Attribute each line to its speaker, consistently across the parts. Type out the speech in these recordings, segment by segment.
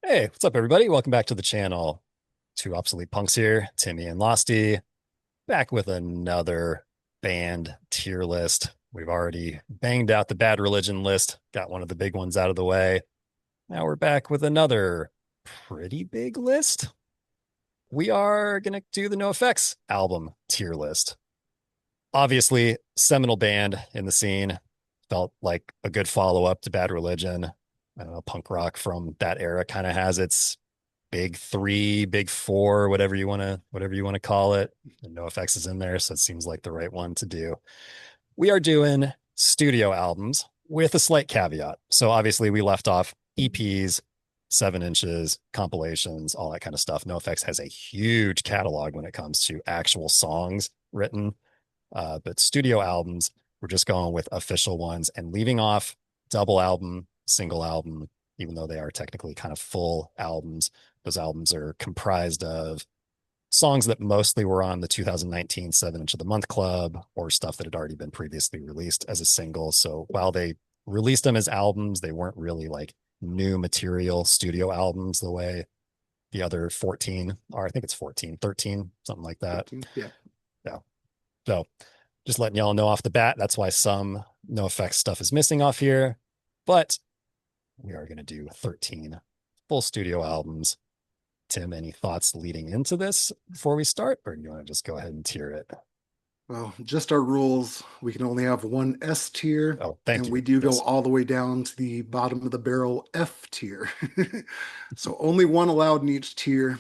Speaker 1: Hey, what's up, everybody? Welcome back to the channel. Two Obsolete Punks here, Timmy and Losty, back with another band tier list. We've already banged out the Bad Religion list, got one of the big ones out of the way. Now we're back with another pretty big list. We are going to do the NOFX album tier list. Obviously, seminal band in the scene. Felt like a good follow up to Bad Religion. I don't know, punk rock from that era kind of has its big three, big four, whatever you want to call it. And NoFX is in there, so it seems like the right one to do. We are doing studio albums with a slight caveat. So obviously we left off EPs, 7 inches, compilations, all that kind of stuff. NoFX has a huge catalog when it comes to actual songs written, but studio albums, we're just going with official ones and leaving off double album, single album, even though they are technically kind of full albums. Those albums are comprised of songs that mostly were on the 2019 7 Inch of the Month Club or stuff that had already been previously released as a single. So while they released them as albums, they weren't really like new material studio albums the way the other 14 are. I think it's 14, 13, something like that.
Speaker 2: 13. Yeah.
Speaker 1: Yeah. So just letting y'all know off the bat, that's why some NoFX stuff is missing off here. But we are going to do 13 full studio albums. Tim, any thoughts leading into this before we start, or do you want to just go ahead and tier it?
Speaker 2: Well, just our rules. We can only have one S tier,
Speaker 1: Oh, thank
Speaker 2: and we
Speaker 1: you.
Speaker 2: do go
Speaker 1: Yes.
Speaker 2: all the way down to the bottom of the barrel F tier. So only one allowed in each tier,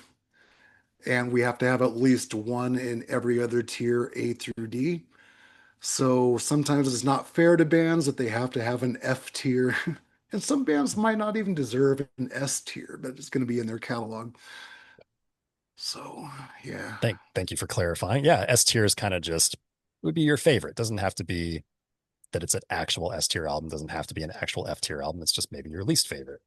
Speaker 2: and we have to have at least one in every other tier, A through D. So sometimes it's not fair to bands that they have to have an F tier. And some bands might not even deserve an S tier, but it's going to be in their catalog. So, yeah.
Speaker 1: Thank you for clarifying. Yeah, S tier is kind of just would be your favorite. Doesn't have to be that it's an actual S tier album. Doesn't have to be an actual F tier album. It's just maybe your least favorite.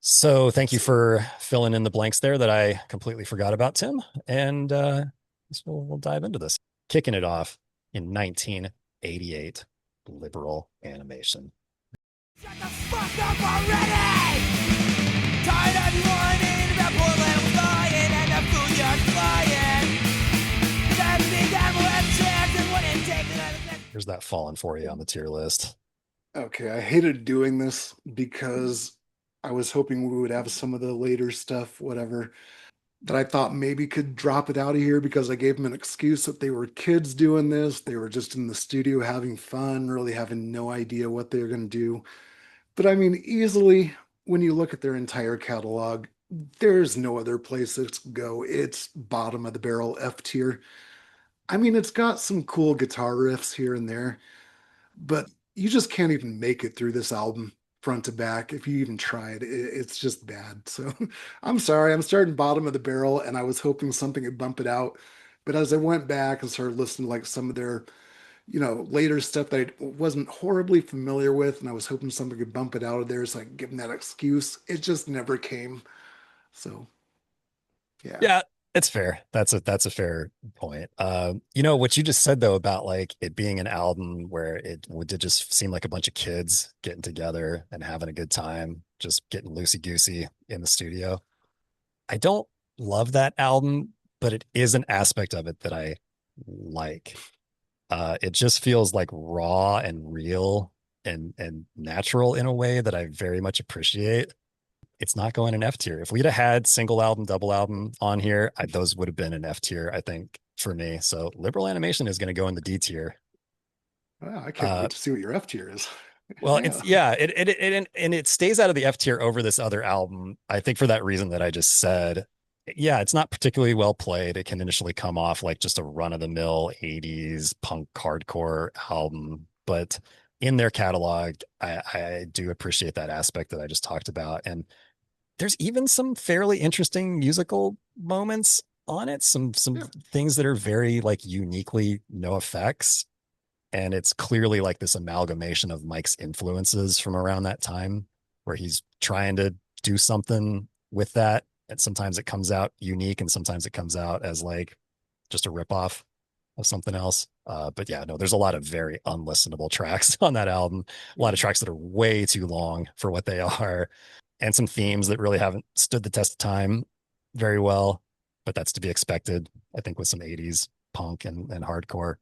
Speaker 1: So thank you
Speaker 2: So,
Speaker 1: for filling in the blanks there that I completely forgot about, Tim. And we'll dive into this. Kicking it off in 1988, liberal animation.
Speaker 3: Shut the fuck up already! Tired of you whining about poor little flying and the food you're flying. That big apple has chance and wouldn't take another step.
Speaker 1: Here's that falling for you on the tier list.
Speaker 2: okay, I hated doing this because I was hoping we would have some of the later stuff, whatever, that I thought maybe could drop it out of here because I gave them an excuse that they were kids doing this. They were just in the studio having fun, really having no idea what they were going to do. But I mean, easily, when you look at their entire catalog, there's no other place it's go. It's bottom of the barrel F tier. I mean, it's got some cool guitar riffs here and there, but you just can't even make it through this album front to back if you even try it. It's just bad. So I'm sorry, I'm starting bottom of the barrel, and I was hoping something would bump it out. But as I went back and started listening to like some of their, later stuff that I wasn't horribly familiar with, and I was hoping something could bump it out of there so I could give them that excuse. It just never came. So yeah.
Speaker 1: Yeah, it's fair. That's a fair point. What you just said though about like it being an album where it would just seem like a bunch of kids getting together and having a good time, just getting loosey goosey in the studio. I don't love that album, but it is an aspect of it that I like. It just feels like raw and real and natural in a way that I very much appreciate. It's not going in F tier. If we'd have had single album, double album on here, those would have been an F tier, I think, for me. So liberal animation is going to go in the D tier.
Speaker 2: Wow, I can't
Speaker 1: Uh,
Speaker 2: wait to see what your F tier is.
Speaker 1: well,
Speaker 2: Yeah.
Speaker 1: it's yeah, and it stays out of the F tier over this other album. I think for that reason that I just said. Yeah, it's not particularly well played. It can initially come off like just a run of the mill 80s punk hardcore album, but in their catalog, I do appreciate that aspect that I just talked about. And there's even some fairly interesting musical moments on it. Some
Speaker 2: Yeah.
Speaker 1: things that are very like uniquely no effects. And it's clearly like this amalgamation of Mike's influences from around that time where he's trying to do something with that. And sometimes it comes out unique and sometimes it comes out as like just a ripoff of something else. But yeah, no, there's a lot of very unlistenable tracks on that album. A lot of tracks that are way too long for what they are. and some themes that really haven't stood the test of time very well, but that's to be expected, I think, with some 80s punk and hardcore.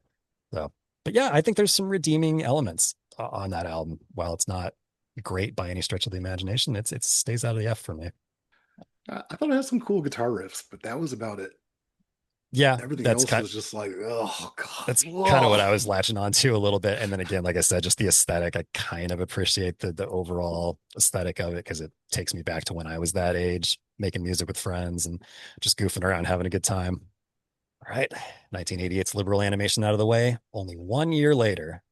Speaker 1: So, but yeah, I think there's some redeeming elements on that album. While it's not great by any stretch of the imagination, it stays out of the F for me.
Speaker 2: I thought it had some cool guitar riffs, but that was about it.
Speaker 1: Yeah,
Speaker 2: Everything else was just like, oh god,
Speaker 1: that's kind of what I
Speaker 2: whoa.
Speaker 1: was latching on to a little bit. And then again, like I said, just the aesthetic, I kind of appreciate the overall aesthetic of it because it takes me back to when I was that age, making music with friends and just goofing around, having a good time. All right, 1988's Liberal Animation out of the way. Only 1 year later,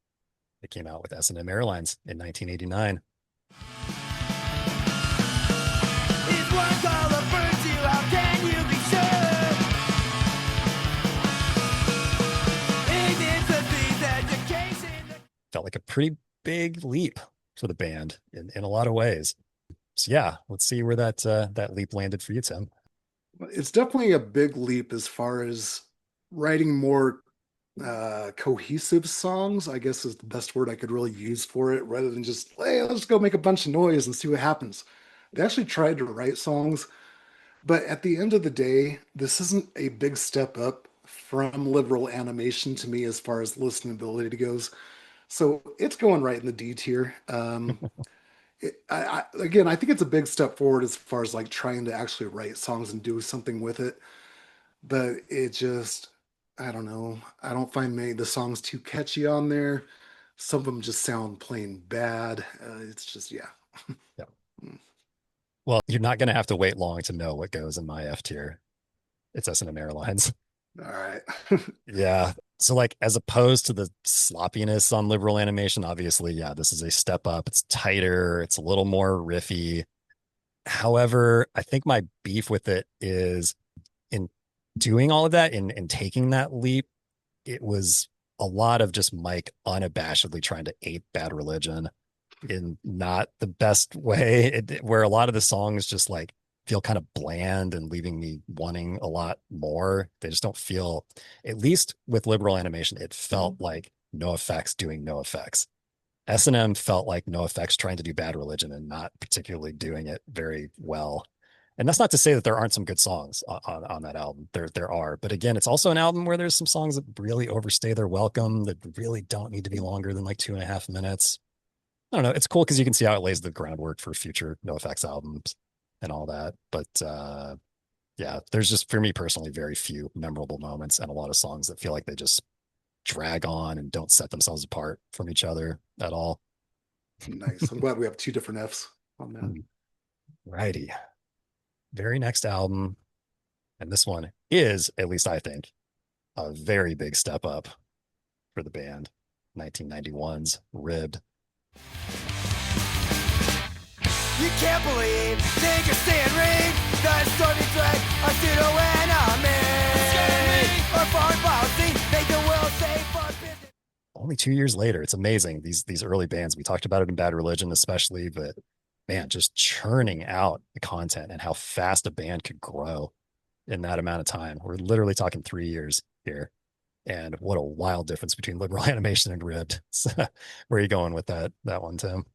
Speaker 1: it came out with S&M Airlines in 1989.
Speaker 3: Is one color burns you, how can you be sure? Ignorance defeats education.
Speaker 1: Felt like a pretty big leap for the band in a lot of ways. So yeah, let's see where that leap landed for you, Tim.
Speaker 2: It's definitely a big leap as far as writing more cohesive songs, I guess is the best word I could really use for it, rather than just, hey, let's go make a bunch of noise and see what happens. They actually tried to write songs, but at the end of the day, this isn't a big step up from liberal animation to me as far as listenability goes. So it's going right in the D tier. Again, I think it's a big step forward as far as like trying to actually write songs and do something with it. But it just, I don't know. I don't find many of the songs too catchy on there. Some of them just sound plain bad. It's just, yeah.
Speaker 1: Yeah. Well, you're not going to have to wait long to know what goes in my F tier. It's S&M Airlines.
Speaker 2: All right.
Speaker 1: Yeah. So like as opposed to the sloppiness on liberal animation, obviously, yeah, this is a step up. It's tighter, it's a little more riffy. However, I think my beef with it is in doing all of that and taking that leap, it was a lot of just Mike unabashedly trying to ape Bad Religion in not the best way, where a lot of the songs just like feel kind of bland and leaving me wanting a lot more. They just don't feel, at least with liberal animation, it felt like NOFX doing NOFX. S&M felt like NOFX trying to do Bad Religion and not particularly doing it very well. And that's not to say that there aren't some good songs on that album. There are, but again, it's also an album where there's some songs that really overstay their welcome, that really don't need to be longer than like 2.5 minutes. I don't know. It's cool because you can see how it lays the groundwork for future NoFX albums and all that. But yeah, there's just for me personally very few memorable moments and a lot of songs that feel like they just drag on and don't set themselves apart from each other at all.
Speaker 2: Nice. I'm glad we have two different Fs on that.
Speaker 1: Righty. Very next album, and this one is, at least I think, a very big step up for the band. 1991's Ribbed.
Speaker 3: You can't believe, think you're seeing read the stormy threat of pseudo enemy. Or foreign policy, make the world safe for business.
Speaker 1: Only 2 years later. It's amazing. These early bands. We talked about it in Bad Religion, especially, but man, just churning out the content and how fast a band could grow in that amount of time. We're literally talking 3 years here. And what a wild difference between liberal animation and ribbed. So, where are you going with that one, Tim?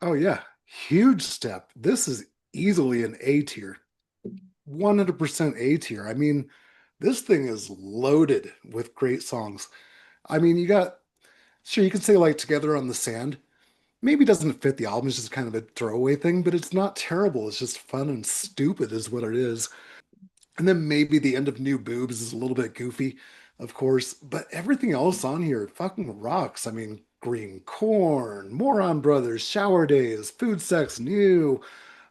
Speaker 2: Oh, yeah. Huge step. This is easily an A tier. 100% A tier. I mean, this thing is loaded with great songs. I mean, you got, sure, you could say like Together on the Sand. Maybe doesn't fit the album, it's just kind of a throwaway thing, but it's not terrible. It's just fun and stupid, is what it is. And then maybe the end of New Boobs is a little bit goofy, of course, but everything else on here fucking rocks. I mean, Green Corn, Moron Brothers, Shower Days, Food Sex New,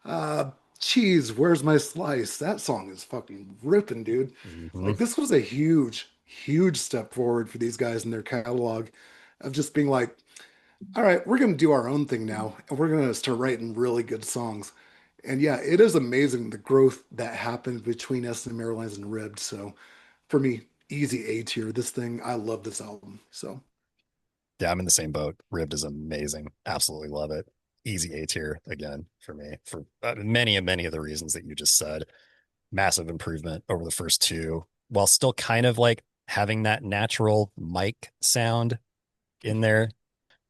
Speaker 2: uh, Cheese, Where's My Slice? That song is fucking ripping, dude.
Speaker 1: Mm-hmm.
Speaker 2: Like, this was a huge, huge step forward for these guys in their catalog of just being like, all right, we're going to do our own thing now, and we're going to start writing really good songs. And yeah, it is amazing the growth that happened between S&M Airlines and Ribbed. So for me, easy A tier. This thing, I love this album. So
Speaker 1: Yeah, I'm in the same boat. Ribbed is amazing. Absolutely love it. Easy A tier again for me for many and many of the reasons that you just said. Massive improvement over the first two, while still kind of like having that natural mic sound in there.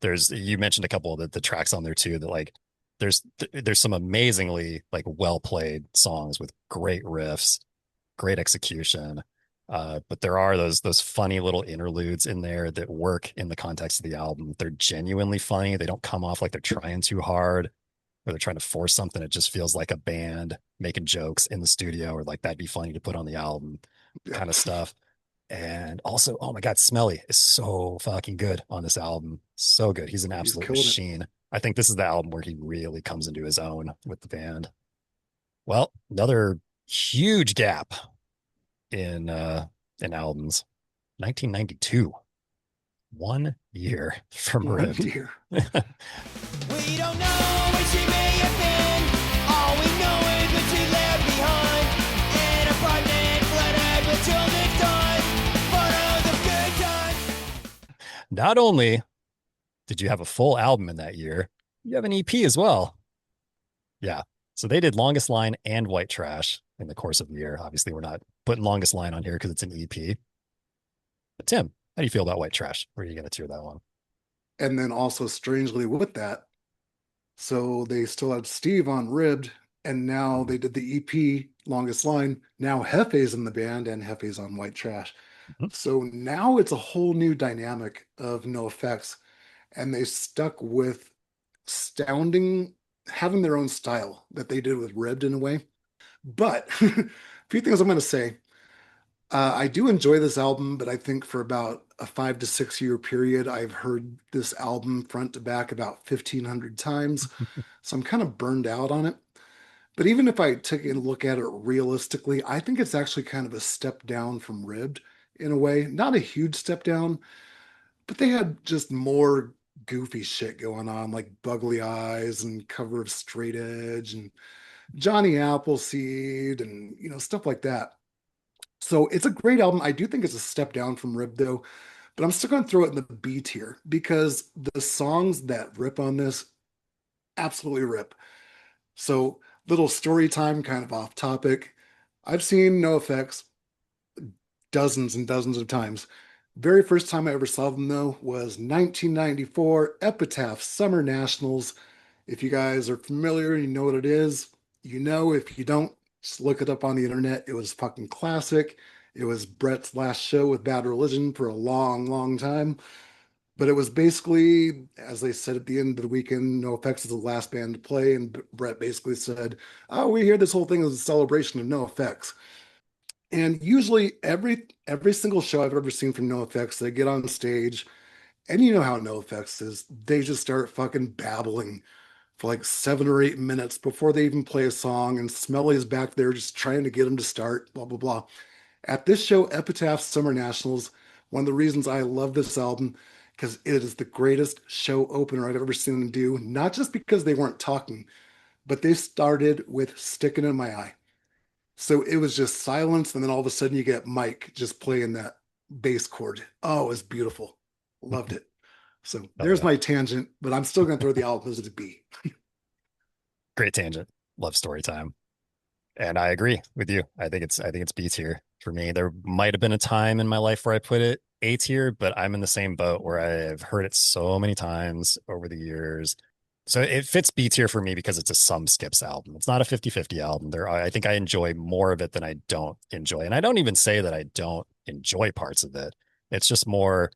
Speaker 1: There's, you mentioned a couple of the tracks on there too that like there's some amazingly like well played songs with great riffs, great execution. But there are those funny little interludes in there that work in the context of the album. They're genuinely funny. They don't come off like they're trying too hard or they're trying to force something. It just feels like a band making jokes in the studio or like that'd be funny to put on the album
Speaker 2: Yeah,
Speaker 1: kind of stuff. And also, oh my God, Smelly is so fucking good on this album. So good. He's an
Speaker 2: he's
Speaker 1: absolute
Speaker 2: killing it.
Speaker 1: machine. I think this is the album where he really comes into his own with the band. Well, another huge gap in albums. 1992. 1 year from
Speaker 2: One
Speaker 1: Ribbed.
Speaker 2: year.
Speaker 3: We don't know where she may have been. All we know is what she left behind. An apartment flooded with children's toys. Photos of good times.
Speaker 1: Not only did you have a full album in that year, you have an EP as well. Yeah. So they did Longest Line and White Trash in the course of the year. Obviously, we're not putting Longest Line on here because it's an EP. But Tim, how do you feel about White Trash? Where are you going to tier that one?
Speaker 2: And then also strangely with that, so they still had Steve on Ribbed, and now they did the EP Longest Line. Now Hefe's in the band and Hefe's on White Trash.
Speaker 1: Mhm.
Speaker 2: So now it's a whole new dynamic of NoFX, and they stuck with sounding, having their own style that they did with Ribbed in a way. But a few things I'm going to say. I do enjoy this album, but I think for about a 5 to 6 year period, I've heard this album front to back about 1,500 times. So I'm kind of burned out on it. But even if I take a look at it realistically, I think it's actually kind of a step down from Ribbed in a way. Not a huge step down, but they had just more goofy shit going on, like Bugly Eyes and cover of Straight Edge and Johnny Appleseed and stuff like that. So it's a great album. I do think it's a step down from Rip though, but I'm still going to throw it in the B tier because the songs that rip on this absolutely rip. So little story time, kind of off topic. I've seen NoFX dozens and dozens of times. Very first time I ever saw them though was 1994 Epitaph Summer Nationals. If you guys are familiar, you know what it is. You know, if you don't, just look it up on the internet. It was fucking classic. It was Brett's last show with Bad Religion for a long, long time. But it was basically, as they said at the end of the weekend, NoFX is the last band to play. And Brett basically said, "Oh, we hear this whole thing as a celebration of NoFX." And usually every single show I've ever seen from NoFX, they get on stage, and you know how NoFX is. They just start fucking babbling for like 7 or 8 minutes before they even play a song, and Smelly's back there just trying to get them to start, blah, blah, blah. At this show, Epitaph Summer Nationals, one of the reasons I love this album, because it is the greatest show opener I've ever seen them do, not just because they weren't talking, but they started with Sticking in My Eye. So it was just silence, and then all of a sudden you get Mike just playing that bass chord. Oh, it was beautiful. Loved it. So
Speaker 1: Oh
Speaker 2: there's
Speaker 1: yeah.
Speaker 2: my tangent, but I'm still going to throw the album as a B.
Speaker 1: Great tangent. Love story time. And I agree with you. I think it's B tier for me. There might have been a time in my life where I put it A tier, but I'm in the same boat where I've heard it so many times over the years. So it fits B tier for me because it's a some skips album. It's not a 50-50 album. I think I enjoy more of it than I don't enjoy. And I don't even say that I don't enjoy parts of it. It's just more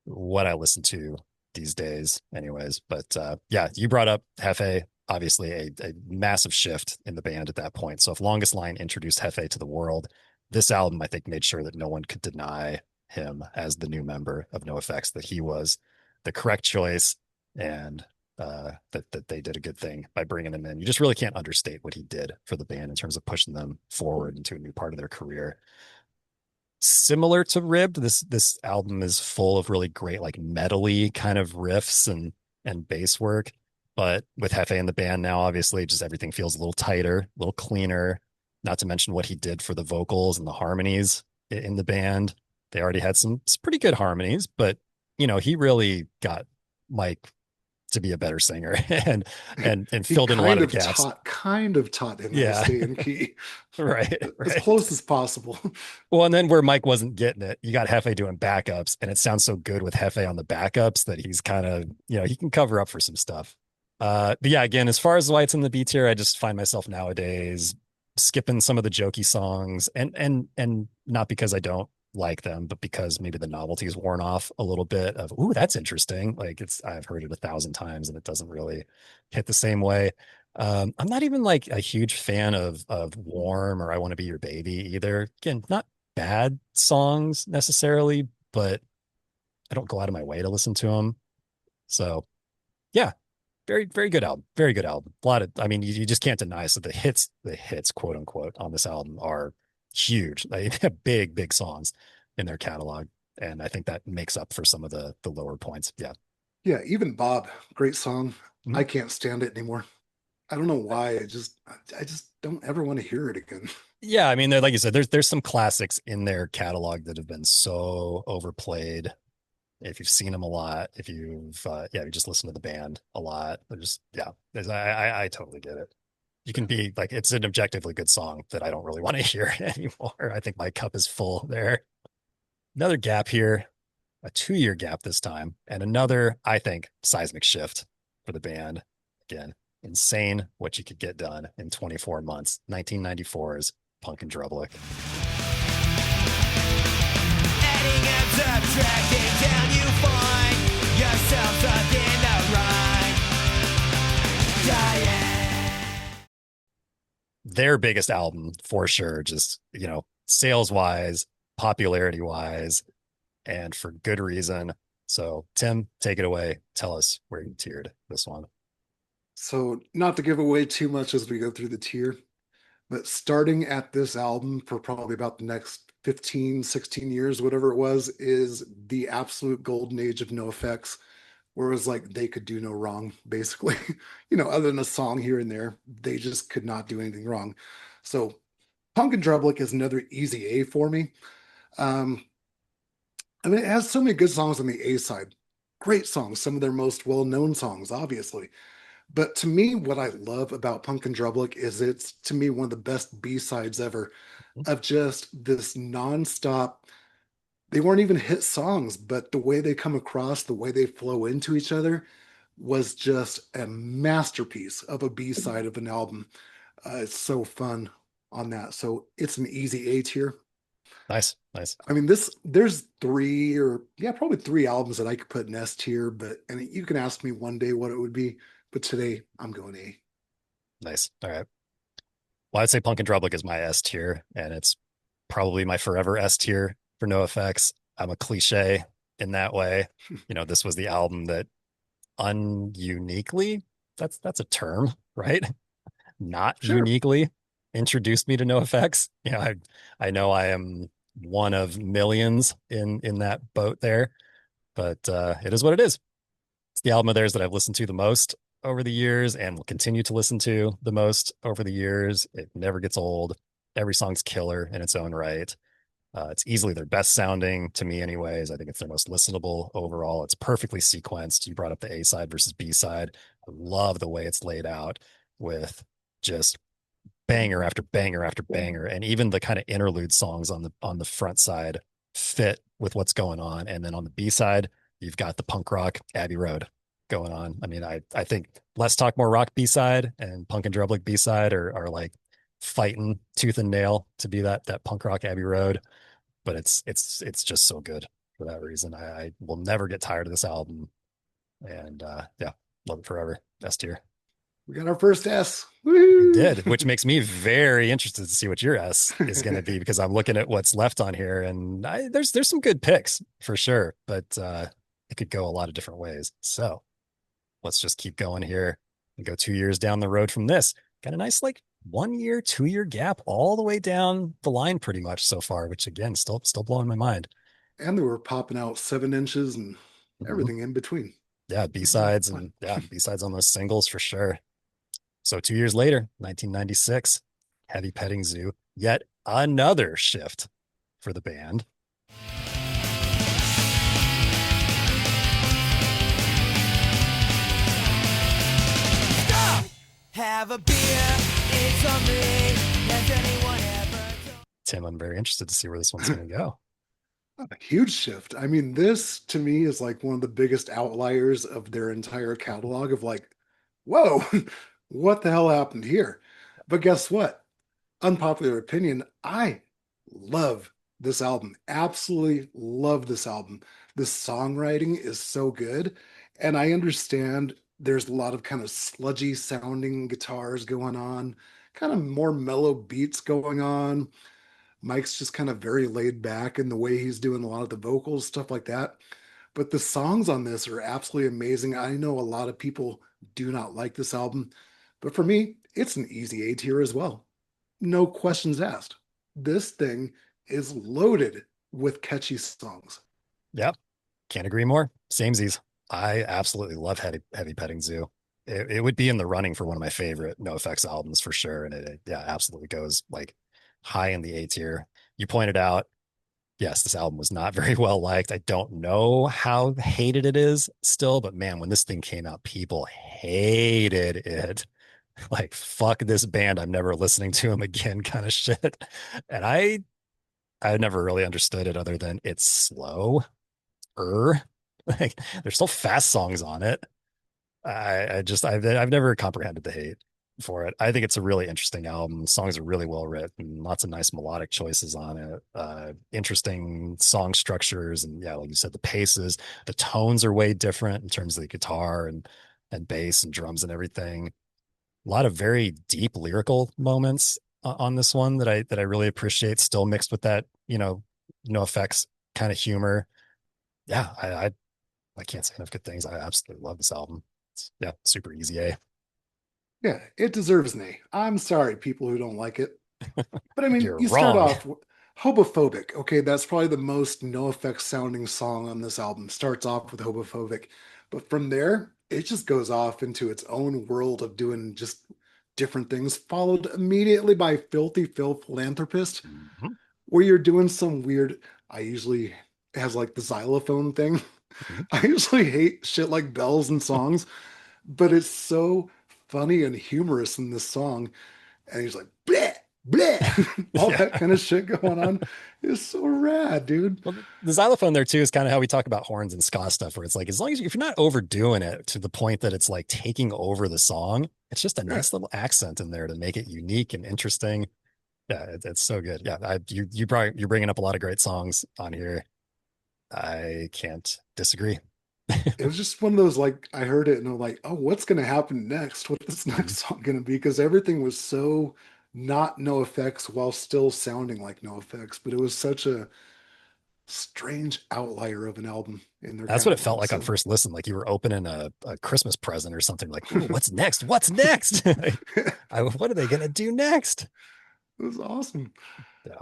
Speaker 1: what I listen to these days, anyways. But yeah, you brought up Hefe, obviously a massive shift in the band at that point. So if Longest Line introduced Hefe to the world, this album I think made sure that no one could deny him as the new member of NoFX, that he was the correct choice and that they did a good thing by bringing him in. You just really can't understate what he did for the band in terms of pushing them forward into a new part of their career. Similar to Ribbed, this album is full of really great like metally kind of riffs and bass work. But with Hefe in the band now, obviously, just everything feels a little tighter, a little cleaner. Not to mention what he did for the vocals and the harmonies in the band. They already had some pretty good harmonies, but he really got Mike to be a better singer and
Speaker 2: He
Speaker 1: filled in a lot of the gaps.
Speaker 2: kind of taught him how to
Speaker 1: Yeah,
Speaker 2: stay in key
Speaker 1: right,
Speaker 2: as
Speaker 1: right.
Speaker 2: close as possible.
Speaker 1: Well, and then where Mike wasn't getting it, you got Hefe doing backups, and it sounds so good with Hefe on the backups that he's kind of, he can cover up for some stuff. But yeah, again, as far as why it's in the B tier, I just find myself nowadays skipping some of the jokey songs, and not because I don't like them, but because maybe the novelty is worn off a little bit of, ooh, that's interesting. Like I've heard it 1,000 times and it doesn't really hit the same way. I'm not even like a huge fan of Warm or I Want to Be Your Baby either. Again, not bad songs necessarily, but I don't go out of my way to listen to them. So yeah, very, very good album. Very good album. A lot of, I mean, you just can't deny. So the hits, quote unquote, on this album are huge. They have big, big songs in their catalog. And I think that makes up for some of the lower points. Yeah.
Speaker 2: Yeah, even Bob, great song.
Speaker 1: Mhm.
Speaker 2: I can't stand it anymore. I don't know why. I just don't ever want to hear it again.
Speaker 1: Yeah. I mean, like you said, there's some classics in their catalog that have been so overplayed. If you've seen them a lot, if you've yeah, you just listen to the band a lot. They're just yeah, I totally get it. You can be like, it's an objectively good song that I don't really want to hear anymore. I think my cup is full there. Another gap here, a 2 year gap this time, and another, I think, seismic shift for the band. Again, insane what you could get done in 24 months. 1994's Punk and Drublick.
Speaker 3: Adding and subtracting down, you find yourself stuck in the rhyme. Dying.
Speaker 1: Their biggest album for sure, just, sales wise, popularity wise, and for good reason. So, Tim, take it away. Tell us where you tiered this one.
Speaker 2: So, not to give away too much as we go through the tier, but starting at this album for probably about the next 15, 16 years, whatever it was, is the absolute golden age of NoFX, where it was like they could do no wrong, basically. Other than a song here and there, they just could not do anything wrong. So, Punk and Drublick is another easy A for me. Um, I mean, it has so many good songs on the A side. Great songs, some of their most well-known songs, obviously. But to me, what I love about Punk and Drublick is it's to me one of the best B-sides ever of just this nonstop. They weren't even hit songs, but the way they come across, the way they flow into each other was just a masterpiece of a B-side of an album. It's so fun on that. So it's an easy A tier.
Speaker 1: Nice, nice,
Speaker 2: I mean, there's three or yeah, probably three albums that I could put in S tier, but and you can ask me one day what it would be, but today I'm going A.
Speaker 1: nice. All right. Well, I'd say Punk and Drublick is my S tier, and it's probably my forever S tier for NoFX. I'm a cliche in that way. This was the album that ununiquely, that's a term, right? Not
Speaker 2: Sure.
Speaker 1: uniquely introduced me to NoFX. I know I am one of millions in that boat there, but it is what it is. It's the album of theirs that I've listened to the most over the years and will continue to listen to the most over the years. It never gets old. Every song's killer in its own right. It's easily their best sounding to me, anyways. I think it's their most listenable overall. It's perfectly sequenced. You brought up the A side versus B side. I love the way it's laid out with just banger after banger after banger, and even the kind of interlude songs on the front side fit with what's going on. And then on the B side, you've got the punk rock Abbey Road going on. I mean, I think Less Talk More Rock B side and Punk and Drublick B side are like fighting tooth and nail to be that punk rock Abbey Road. But it's just so good for that reason. I will never get tired of this album, and yeah, love it forever. S tier.
Speaker 2: We got our first S.
Speaker 1: We
Speaker 2: Woo!
Speaker 1: did, which makes me very interested to see what your S is going to be, because I'm looking at what's left on here, and there's some good picks for sure, but it could go a lot of different ways. So let's just keep going here and go 2 years down the road from this. Got a nice like 1 year, 2 year gap all the way down the line pretty much so far, which again, still blowing my mind.
Speaker 2: And they were popping out 7 inches and
Speaker 1: Mhm.
Speaker 2: everything in between.
Speaker 1: Yeah, B-sides and yeah, B-sides on those singles for sure. So 2 years later, 1996, Heavy Petting Zoo, yet another shift for the band.
Speaker 3: Stop! Have a beer, it's on me. Has anyone ever told
Speaker 1: Tim, I'm very interested to see where this one's going to go.
Speaker 2: A huge shift. I mean, this to me is like one of the biggest outliers of their entire catalog of like whoa, what the hell happened here? But guess what? Unpopular opinion, I love this album. Absolutely love this album. The songwriting is so good. And I understand there's a lot of kind of sludgy sounding guitars going on, kind of more mellow beats going on. Mike's just kind of very laid back in the way he's doing a lot of the vocals, stuff like that. But the songs on this are absolutely amazing. I know a lot of people do not like this album, but for me, it's an easy A tier as well. No questions asked. This thing is loaded with catchy songs.
Speaker 1: Yep. Can't agree more. Samesies. I absolutely love Heavy Petting Zoo. It would be in the running for one of my favorite NoFX albums for sure. And it yeah, absolutely goes like high in the A tier. You pointed out, yes, this album was not very well liked. I don't know how hated it is still, but man, when this thing came out, people hated it. Like, fuck this band. I'm never listening to them again, kind of shit. And I never really understood it other than it's slow like there's still fast songs on it. I've never comprehended the hate for it. I think it's a really interesting album. Songs are really well written, lots of nice melodic choices on it, interesting song structures, and yeah, like you said, the paces, the tones are way different in terms of the guitar and bass and drums and everything. A lot of very deep lyrical moments on this one that I really appreciate, still mixed with that, no effects kind of humor. Yeah, I can't say enough good things. I absolutely love this album. Yeah, super easy A.
Speaker 2: Yeah, it deserves an A. I'm sorry, people who don't like it. But I mean,
Speaker 1: You're
Speaker 2: you start
Speaker 1: wrong.
Speaker 2: off Homophobic. Okay, that's probably the most no effects sounding song on this album. Starts off with Homophobic. But from there, it just goes off into its own world of doing just different things, followed immediately by Filthy Phil Philanthropist,
Speaker 1: Mhm,
Speaker 2: where you're doing some weird. I usually has like the xylophone thing.
Speaker 1: mhm.
Speaker 2: I usually hate shit like bells and songs, but it's so funny and humorous in this song. And he's like, bleh, bleh, all
Speaker 1: Yeah.
Speaker 2: that kind of shit going on is so rad, dude.
Speaker 1: Well, the xylophone there too is kind of how we talk about horns and ska stuff, where it's like as long as if you're not overdoing it to the point that it's like taking over the song, it's just a
Speaker 2: Yeah,
Speaker 1: nice little accent in there to make it unique and interesting. Yeah, it's so good. Yeah, you're bringing up a lot of great songs on here. I can't disagree.
Speaker 2: it was just one of those like I heard it and I'm like, oh, what's gonna happen next? What's this
Speaker 1: Mhm.
Speaker 2: next song gonna be? Because everything was so not no effects while still sounding like no effects, but it was such a strange outlier of an album in their
Speaker 1: That's what it felt
Speaker 2: catalog.
Speaker 1: like on
Speaker 2: So
Speaker 1: first listen, like you were opening a Christmas present or something. Like, ooh, what's next? What's next?
Speaker 2: it
Speaker 1: What are they gonna do next?
Speaker 2: was awesome.
Speaker 1: Yeah.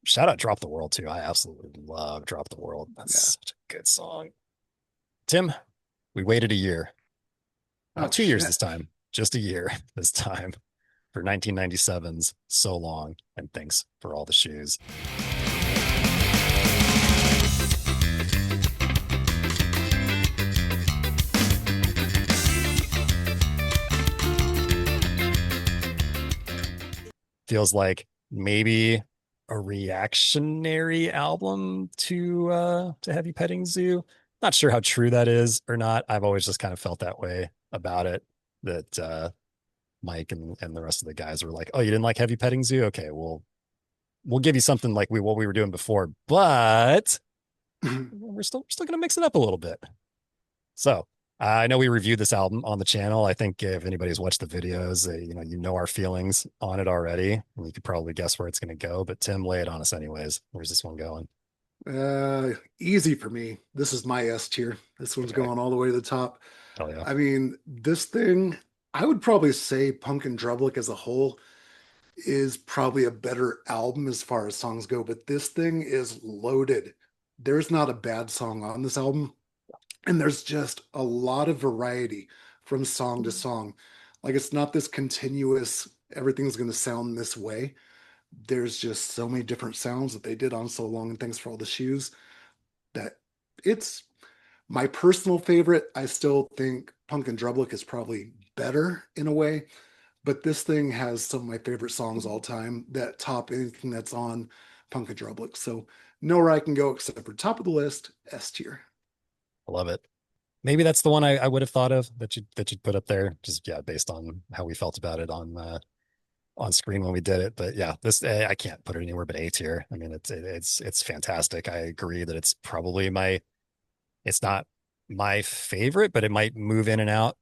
Speaker 1: Shout out Drop the World too. I absolutely love Drop the World.
Speaker 2: Yeah.
Speaker 1: That's such a good song. Tim, we waited a year, not
Speaker 2: Oh
Speaker 1: 2 years
Speaker 2: shit.
Speaker 1: this time, just a year this time for 1997's So Long and Thanks for All the Shoes. Feels like maybe a reactionary album to Heavy Petting Zoo. Not sure how true that is or not. I've always just kind of felt that way about it. That Mike and the rest of the guys were like, "Oh, you didn't like Heavy Petting Zoo? Okay, we'll give you something like what we were doing before, but we're still gonna mix it up a little bit." So I know we reviewed this album on the channel. I think if anybody's watched the videos, you know our feelings on it already, and you could probably guess where it's going to go. But Tim, lay it on us anyways. Where's this one going?
Speaker 2: Easy for me. This is my S tier. This one's
Speaker 1: Okay,
Speaker 2: going all the way to the top.
Speaker 1: hell yeah.
Speaker 2: I mean, this thing, I would probably say Punk and Drublic as a whole is probably a better album as far as songs go, but this thing is loaded. There's not a bad song on this album, and there's just a lot of variety from song to song. Like it's not this continuous, everything's going to sound this way. There's just so many different sounds that they did on So Long and Thanks for All the Shoes that it's my personal favorite. I still think Punk and Drublic is probably better in a way, but this thing has some of my favorite songs all time that top anything that's on Punk and Drublic. So nowhere I can go except for top of the list, S tier.
Speaker 1: I love it. maybe that's the one I would have thought of that you'd put up there, just yeah, based on how we felt about it on screen when we did it. But yeah, this I can't put it anywhere but A tier. I mean, it's fantastic. I agree that it's probably it's not my favorite, but it might move in and out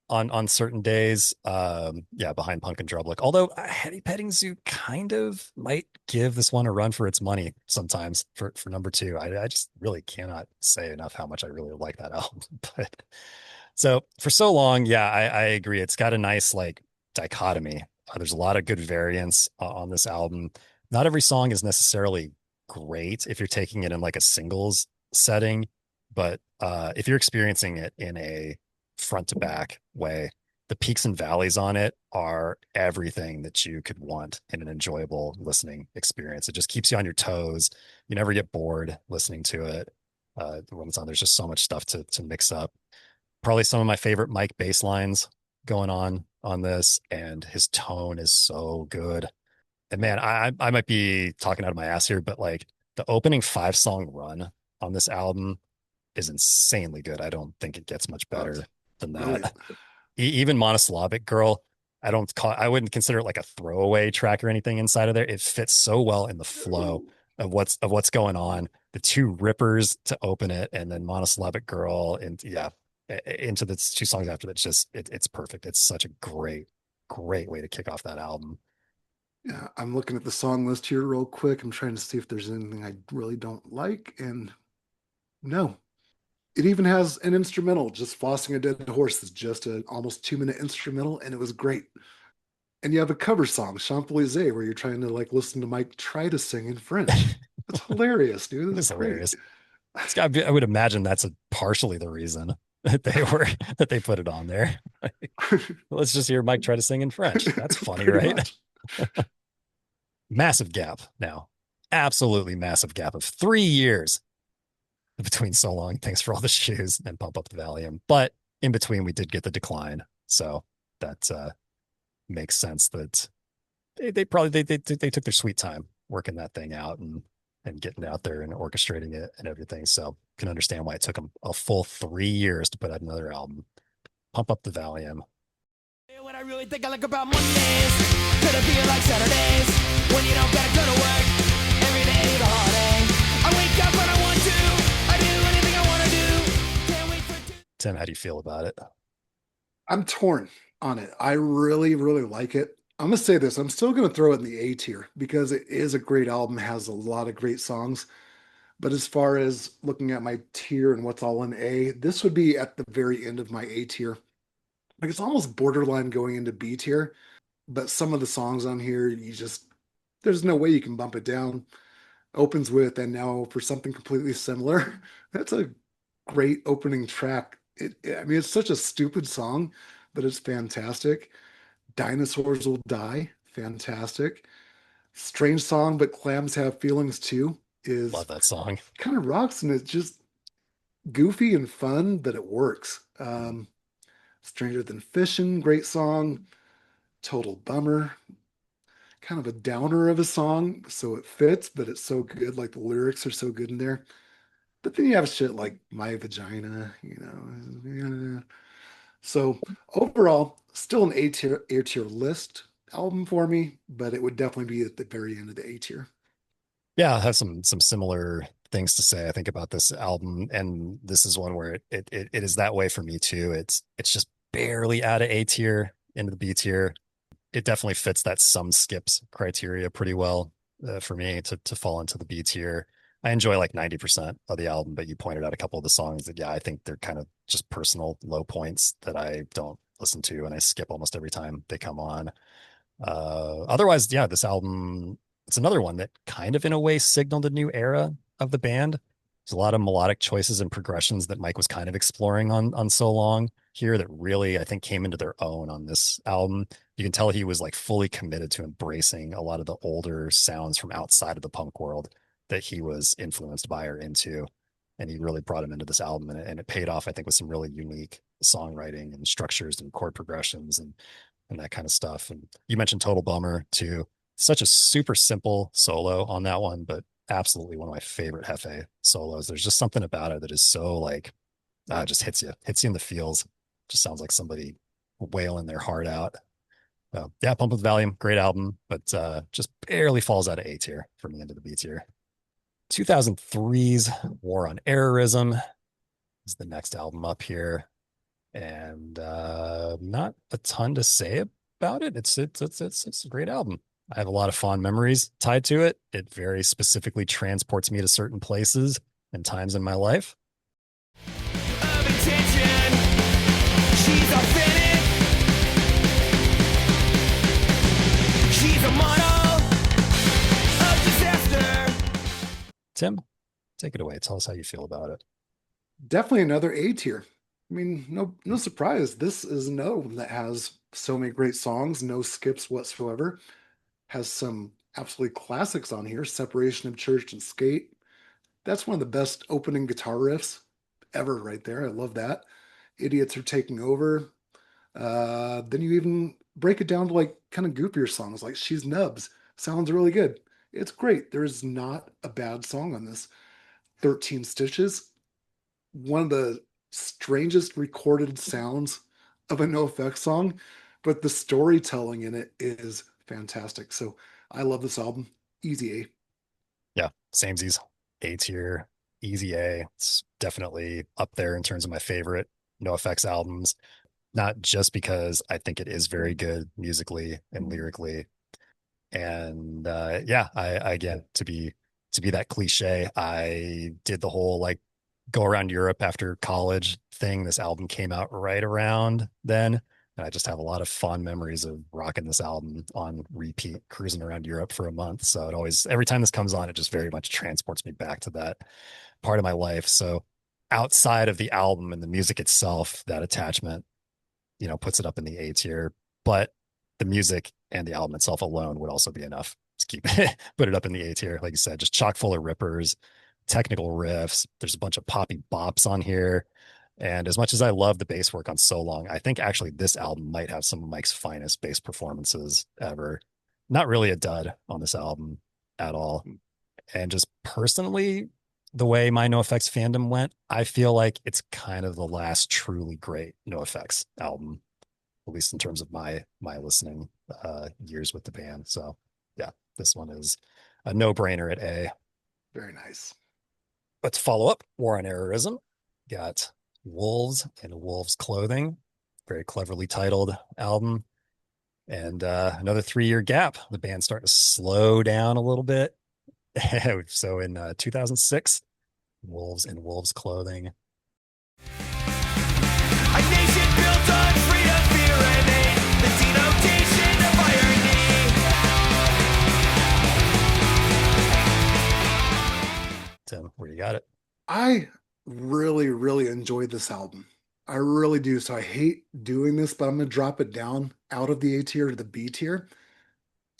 Speaker 1: on certain days. Yeah, behind Punk and Drublick. Although Heady Petting Zoo kind of might give this one a run for its money sometimes for number two. I just really cannot say enough how much I really like that album. But so for so long, yeah, I agree. It's got a nice like dichotomy. There's a lot of good variants on this album. Not every song is necessarily great if you're taking it in like a singles setting, but if you're experiencing it in a front to back way, the peaks and valleys on it are everything that you could want in an enjoyable listening experience. It just keeps you on your toes. You never get bored listening to it. When it's on, there's just so much stuff to mix up. Probably some of my favorite Mike bass lines going on this, and his tone is so good. And man, I might be talking out of my ass here, but like the opening 5 song run on this album is insanely good. I don't think it gets much
Speaker 2: Oh, it's
Speaker 1: better than
Speaker 2: brilliant.
Speaker 1: that. Even Monosyllabic Girl, I wouldn't consider it like a throwaway track or anything inside of there. It fits so well in the flow of what's going on. The two rippers to open it, and then Monosyllabic Girl, and yeah, into the 2 songs after that. It's perfect. It's such a great way to kick off that album.
Speaker 2: Yeah, I'm looking at the song list here real quick. I'm trying to see if there's anything I really don't like, and no. It even has an instrumental, just flossing a dead horse. It's just an almost 2 minute instrumental, and it was great. And you have a cover song, Champs-Élysées, where you're trying to like listen to Mike try to sing in French. That's hilarious, dude.
Speaker 1: It
Speaker 2: That's
Speaker 1: is
Speaker 2: great.
Speaker 1: hilarious. I would imagine that's partially the reason that they put it on there. Let's just hear Mike try to sing in French. That's funny,
Speaker 2: Pretty
Speaker 1: right?
Speaker 2: much.
Speaker 1: Massive gap now. Absolutely massive gap of 3 years between So Long, Thanks for All the Shoes, and Pump Up the Valium. But in between, we did get the decline. So that makes sense that they probably they took their sweet time working that thing out and getting out there and orchestrating it and everything. So can understand why it took them a full 3 years to put out another album. Pump Up the Valium.
Speaker 3: When I really think I look about Mondays, could it be like Saturdays when you don't gotta go to work? Every day the holiday. I wake up when I want to. I do anything I want to do. Can't wait for
Speaker 1: Tim, how do you feel about it?
Speaker 2: I'm torn on it. I really, really like it. I'm gonna say this. I'm still gonna throw it in the A tier because it is a great album, has a lot of great songs. But as far as looking at my tier and what's all in A, this would be at the very end of my A tier. Like it's almost borderline going into B tier, but some of the songs on here, there's no way you can bump it down. Opens with and now for something completely similar. That's a great opening track. I mean, it's such a stupid song, but it's fantastic. Dinosaurs Will Die, fantastic. Strange song, but clams have feelings too, is
Speaker 1: Love that song.
Speaker 2: kind of rocks and it's just goofy and fun, but it works. Stranger Than Fishing, great song. Total Bummer, kind of a downer of a song, so it fits, but it's so good. Like the lyrics are so good in there. But then you have shit like My Vagina, you know. So overall, still an A tier list album for me, but it would definitely be at the very end of the A tier.
Speaker 1: Yeah, I have some similar things to say, I think, about this album. And this is one where it is that way for me too. It's just barely out of A tier into the B tier. It definitely fits that some skips criteria pretty well for me to fall into the B tier. I enjoy like 90% of the album, but you pointed out a couple of the songs that, yeah, I think they're kind of just personal low points that I don't listen to and I skip almost every time they come on. Otherwise, yeah, this album, it's another one that kind of in a way signaled a new era of the band. There's a lot of melodic choices and progressions that Mike was kind of exploring on So Long here that really, I think, came into their own on this album. You can tell he was like fully committed to embracing a lot of the older sounds from outside of the punk world that he was influenced by or into. And he really brought him into this album and it paid off, I think, with some really unique songwriting and structures and chord progressions and that kind of stuff. And you mentioned Total Bummer too. Such a super simple solo on that one, but absolutely one of my favorite Hefe solos. There's just something about it that is so like It just hits you in the feels. Just sounds like somebody wailing their heart out. Yeah, Pump with Valium, great album, but just barely falls out of A tier for me into the B tier. 2003's War on Errorism is the next album up here, and not a ton to say about it. It's a great album. I have a lot of fond memories tied to it. It very specifically transports me to certain places and times in my life.
Speaker 3: Of attention, she's authentic. She's a model of disaster.
Speaker 1: Tim, take it away. Tell us how you feel about it.
Speaker 2: Definitely another A tier. I mean, no surprise. This is an album that has so many great songs, no skips whatsoever. Has some absolutely classics on here. Separation of Church and Skate. That's one of the best opening guitar riffs ever, right there. I love that. Idiots Are Taking Over. Then you even break it down to like kind of goofier songs, like She's Nubs. Sounds really good. It's great. There's not a bad song on this. 13 Stitches, one of the strangest recorded sounds of a NoFX song, but the storytelling in it is fantastic. So I love this album. Easy A.
Speaker 1: Yeah, samesies, A tier, easy A. It's definitely up there in terms of my favorite NoFX albums. Not just because I think it is very good musically and lyrically, and yeah, I again to be that cliche, I did the whole like go around Europe after college thing. This album came out right around then, and I just have a lot of fond memories of rocking this album on repeat, cruising around Europe for a month. So it always, every time this comes on, it just very much transports me back to that part of my life. So outside of the album and the music itself, that attachment, puts it up in the A tier. But the music and the album itself alone would also be enough to keep put it up in the A tier. Like you said, just chock full of rippers, technical riffs. There's a bunch of poppy bops on here. And as much as I love the bass work on So Long, I think actually this album might have some of Mike's finest bass performances ever. Not really a dud on this album at all. And just personally, the way my NoFX fandom went, I feel like it's kind of the last truly great NoFX album, at least in terms of my listening years with the band. So yeah, this one is a no-brainer at A.
Speaker 2: Very nice.
Speaker 1: Let's follow up War on Errorism. Got Wolves in Wolves Clothing, very cleverly titled album. And another 3-year gap. The band's starting to slow down a little bit. So in 2006, Wolves in Wolves Clothing.
Speaker 3: A nation built on freedom, fear, and hate. The denotation of irony.
Speaker 1: Tim, where you got it?
Speaker 2: I really, really enjoyed this album. I really do. So I hate doing this, but I'm going to drop it down out of the A tier to the B tier.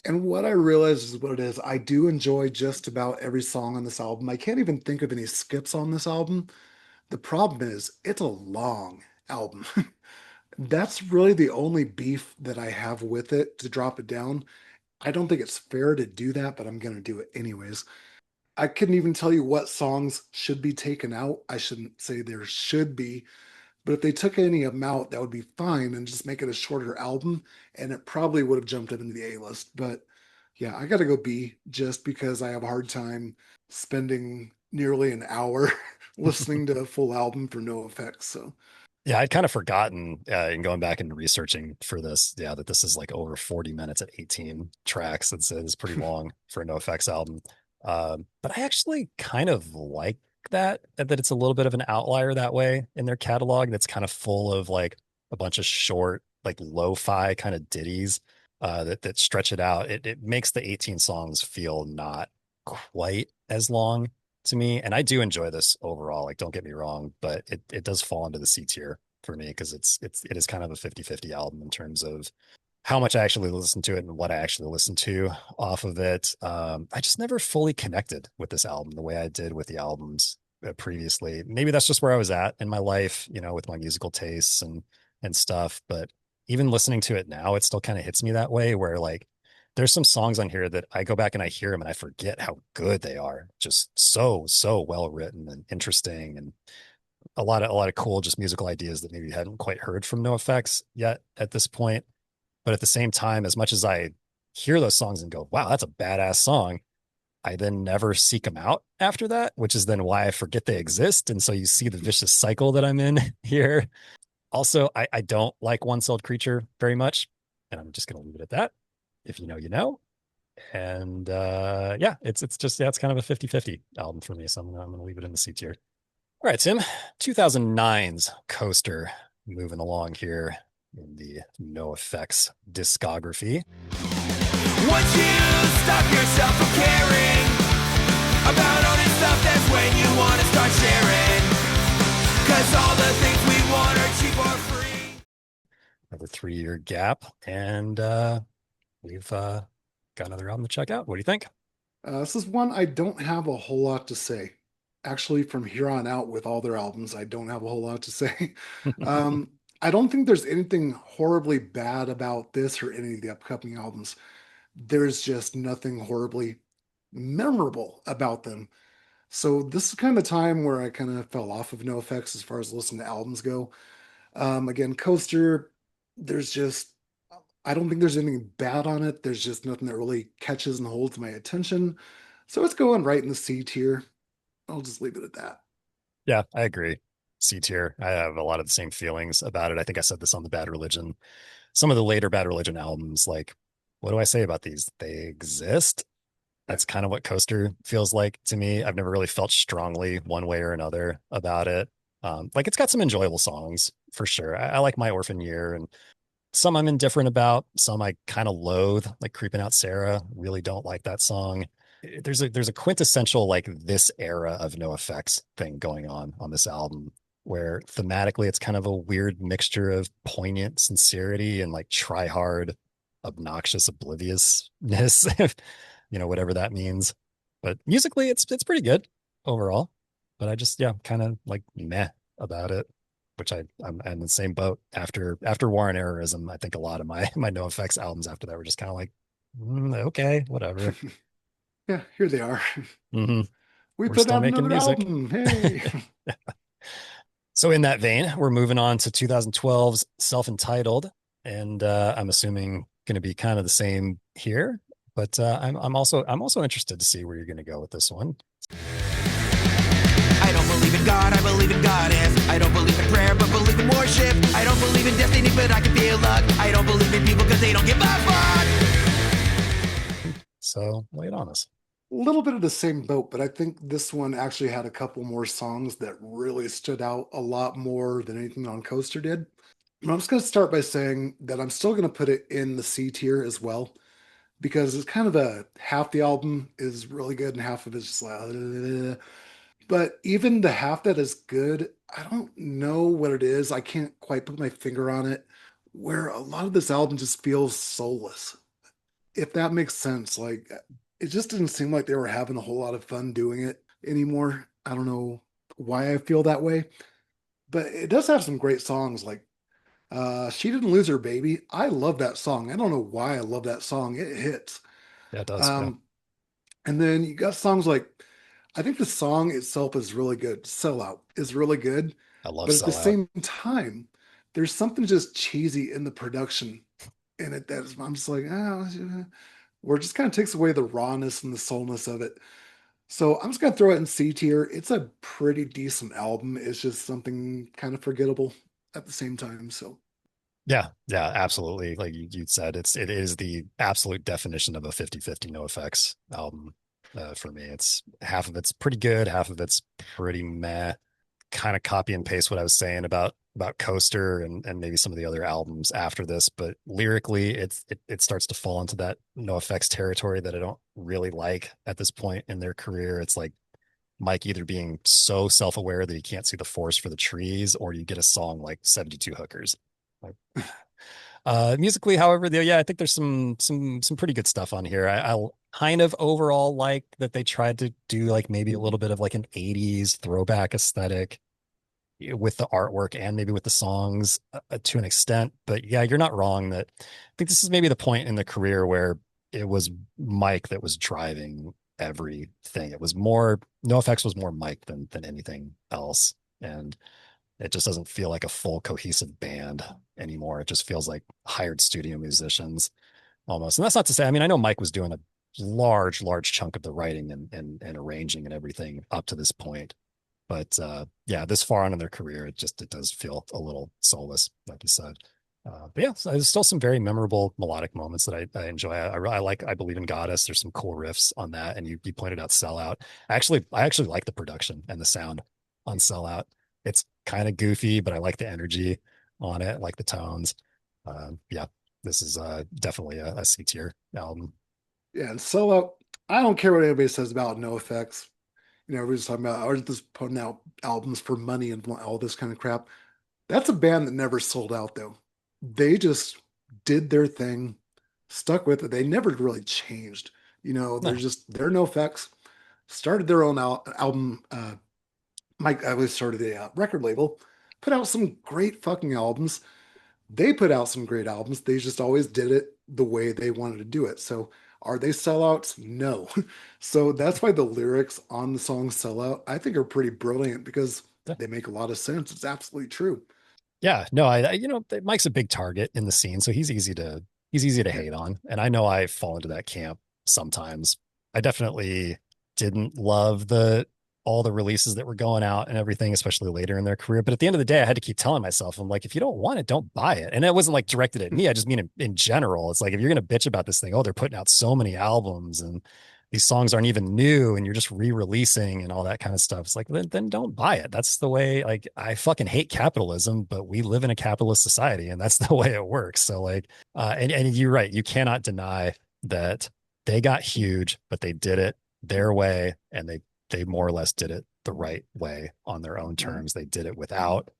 Speaker 2: And what I realize is what it is. I do enjoy just about every song on this album. I can't even think of any skips on this album. The problem is, it's a long album. That's really the only beef that I have with it to drop it down. I don't think it's fair to do that, but I'm going to do it anyways. I couldn't even tell you what songs should be taken out. I shouldn't say there should be, but if they took any of them out, that would be fine and just make it a shorter album, and it probably would have jumped up into the A list. But yeah, I got to go B just because I have a hard time spending nearly an hour listening to a full album for no effects. So
Speaker 1: Yeah, I'd kind of forgotten in going back and researching for this, yeah, that this is like over 40 minutes at 18 tracks. It's pretty long for a NoFX album. But I actually kind of like that it's a little bit of an outlier that way in their catalog. That's kind of full of like a bunch of short, like lo-fi kind of ditties that stretch it out. It makes the 18 songs feel not quite as long to me. And I do enjoy this overall. Like, don't get me wrong, but it does fall into the C tier for me because it is kind of a 50-50 album in terms of how much I actually listen to it and what I actually listen to off of it. I just never fully connected with this album the way I did with the albums previously. Maybe that's just where I was at in my life, with my musical tastes and stuff. But even listening to it now, it still kind of hits me that way where like there's some songs on here that I go back and I hear them and I forget how good they are. Just so well written and interesting and a lot of cool just musical ideas that maybe you hadn't quite heard from NoFX yet at this point. But at the same time, as much as I hear those songs and go, wow, that's a badass song, I then never seek them out after that, which is then why I forget they exist. And so you see the vicious cycle that I'm in here. Also, I don't like One Celled Creature very much. And I'm just going to leave it at that. If you know, you know. And yeah, it's just, yeah, it's kind of a 50-50 album for me. So I'm going to leave it in the C tier. All right, Tim, 2009's Coaster moving along here in the NoFX discography.
Speaker 3: Once you stop yourself from caring about owning stuff, that's when you want to start sharing. Cause all the things we want are cheap or free.
Speaker 1: Another 3-year gap, and we've got another album to check out. What do you think?
Speaker 2: This is one I don't have a whole lot to say. Actually, from here on out, with all their albums, I don't have a whole lot to say. Um, I don't think there's anything horribly bad about this or any of the upcoming albums. There's just nothing horribly memorable about them. So this is kind of the time where I kind of fell off of NoFX as far as listening to albums go. Again, Coaster, there's just I don't think there's anything bad on it. There's just nothing that really catches and holds my attention. So it's going right in the C tier. I'll just leave it at that.
Speaker 1: Yeah, I agree. C tier. I have a lot of the same feelings about it. I think I said this on the Bad Religion. Some of the later Bad Religion albums, like, what do I say about these? They exist. That's kind of what Coaster feels like to me. I've never really felt strongly one way or another about it. Like it's got some enjoyable songs for sure. I like My Orphan Year, and some I'm indifferent about. Some I kind of loathe, like Creeping Out Sarah. Really don't like that song. There's a quintessential like this era of No Effects thing going on this album, where thematically it's kind of a weird mixture of poignant sincerity and like try hard, obnoxious obliviousness, whatever that means. But musically, it's pretty good overall. But I just, yeah, kind of like meh about it, which I'm in the same boat after War and Errorism. I think a lot of my No Effects albums after that were just kind of like, okay, whatever.
Speaker 2: Yeah, here they are.
Speaker 1: Hmm.
Speaker 2: We
Speaker 1: We're
Speaker 2: put
Speaker 1: still
Speaker 2: out
Speaker 1: making
Speaker 2: another
Speaker 1: music.
Speaker 2: album. Hey.
Speaker 1: So in that vein, we're moving on to 2012's Self-Entitled, and I'm assuming going to be kind of the same here. But I'm also interested to see where you're going to go with this one.
Speaker 3: I don't believe in God, I believe in goddess. I don't believe in prayer, but believe in worship. I don't believe in destiny, but I can feel luck. I don't believe in people because they don't give a fuck.
Speaker 1: So lay it on us.
Speaker 2: A little bit of the same boat, but I think this one actually had a couple more songs that really stood out a lot more than anything on Coaster did. I'm just going to start by saying that I'm still going to put it in the C tier as well, because it's kind of a half the album is really good and half of it's just like, but even the half that is good, I don't know what it is. I can't quite put my finger on it, where a lot of this album just feels soulless, if that makes sense. Like it just didn't seem like they were having a whole lot of fun doing it anymore. I don't know why I feel that way, but it does have some great songs like She Didn't Lose Her Baby. I love that song. I don't know why I love that song. It hits.
Speaker 1: Yeah, it does. Yeah,
Speaker 2: Um, and then you got songs like, I think the song itself is really good. Sellout is really good.
Speaker 1: I love
Speaker 2: But at the
Speaker 1: Sellout.
Speaker 2: same time, there's something just cheesy in the production in it that's I'm just like, where it just kind of takes away the rawness and the soulness of it. So I'm just gonna throw it in C tier. It's a pretty decent album. It's just something kind of forgettable at the same time. So
Speaker 1: Yeah, yeah, absolutely. Like you said, it is the absolute definition of a 50-50 no effects album. For me, it's half of it's pretty good, half of it's pretty meh. Kind of copy and paste what I was saying about Coaster and maybe some of the other albums after this, but lyrically, it starts to fall into that no effects territory that I don't really like at this point in their career. It's like Mike either being so self-aware that he can't see the forest for the trees, or you get a song like 72 Hookers. Like, musically, however, yeah, I think there's some pretty good stuff on here. I'll kind of overall like that they tried to do like maybe a little bit of like an 80s throwback aesthetic with the artwork and maybe with the songs to an extent. But yeah, you're not wrong that I think this is maybe the point in the career where it was Mike that was driving everything. It was more NoFX was more Mike than anything else. And It just doesn't feel like a full cohesive band anymore. It just feels like hired studio musicians almost. And that's not to say, I mean, I know Mike was doing a large chunk of the writing and arranging and everything up to this point. But yeah, this far on in their career, it does feel a little soulless, like you said. But yeah, so there's still some very memorable melodic moments that I enjoy. I like I Believe in Goddess. There's some cool riffs on that, and you pointed out Sellout. I actually like the production and the sound on Sellout. It's kind of goofy, but I like the energy on it, I like the tones. Yeah, this is definitely a C tier album.
Speaker 2: Yeah, and solo. I don't care what anybody says about NoFX. We're just talking about, are just putting out albums for money and all this kind of crap. That's a band that never sold out, though. They just did their thing, stuck with it. They never really changed.
Speaker 1: No,
Speaker 2: they're NoFX. Started their own album. Mike, I was started a record label, put out some great fucking albums. They put out some great albums. They just always did it the way they wanted to do it. So are they sellouts? No. So that's why the lyrics on the song Sellout, I think, are pretty brilliant because they make a lot of sense. It's absolutely true.
Speaker 1: yeah, no, Mike's a big target in the scene, so he's easy to
Speaker 2: Yeah.
Speaker 1: hate on, and I know I fall into that camp sometimes. I definitely didn't love the all the releases that were going out and everything, especially later in their career. But at the end of the day, I had to keep telling myself, I'm like, if you don't want it, don't buy it. And it wasn't like directed at me. I just mean in general. It's like if you're gonna bitch about this thing, oh, they're putting out so many albums and these songs aren't even new and you're just re-releasing and all that kind of stuff. It's like, then don't buy it. That's the way, like, I fucking hate capitalism, but we live in a capitalist society and that's the way it works. So like, and you're right. You cannot deny that they got huge, but they did it their way and they more or less did it the right way on their own
Speaker 2: Mhm.
Speaker 1: terms. They did it without,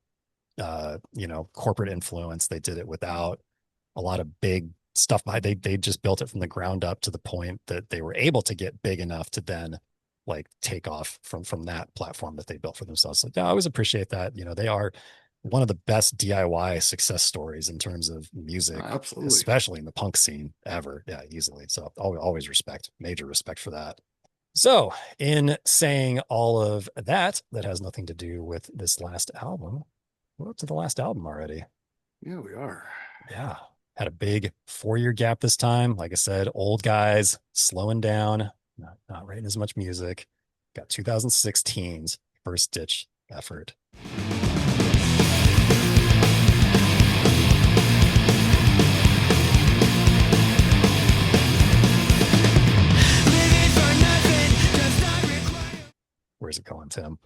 Speaker 1: corporate influence. They did it without a lot of big stuff. They just built it from the ground up to the point that they were able to get big enough to then like take off from that platform that they built for themselves. So yeah, I always appreciate that. They are one of the best DIY success stories in terms of music,
Speaker 2: Absolutely.
Speaker 1: especially in the punk scene ever. Yeah, easily. So always major respect for that. So, in saying all of that, that has nothing to do with this last album. We're up to the last album already.
Speaker 2: Yeah, we are.
Speaker 1: Yeah. Had a big 4 year gap this time. Like I said, old guys slowing down, not writing as much music. Got 2016's first ditch effort.
Speaker 3: Living for nothing does not require.
Speaker 1: Where's it going, Tim?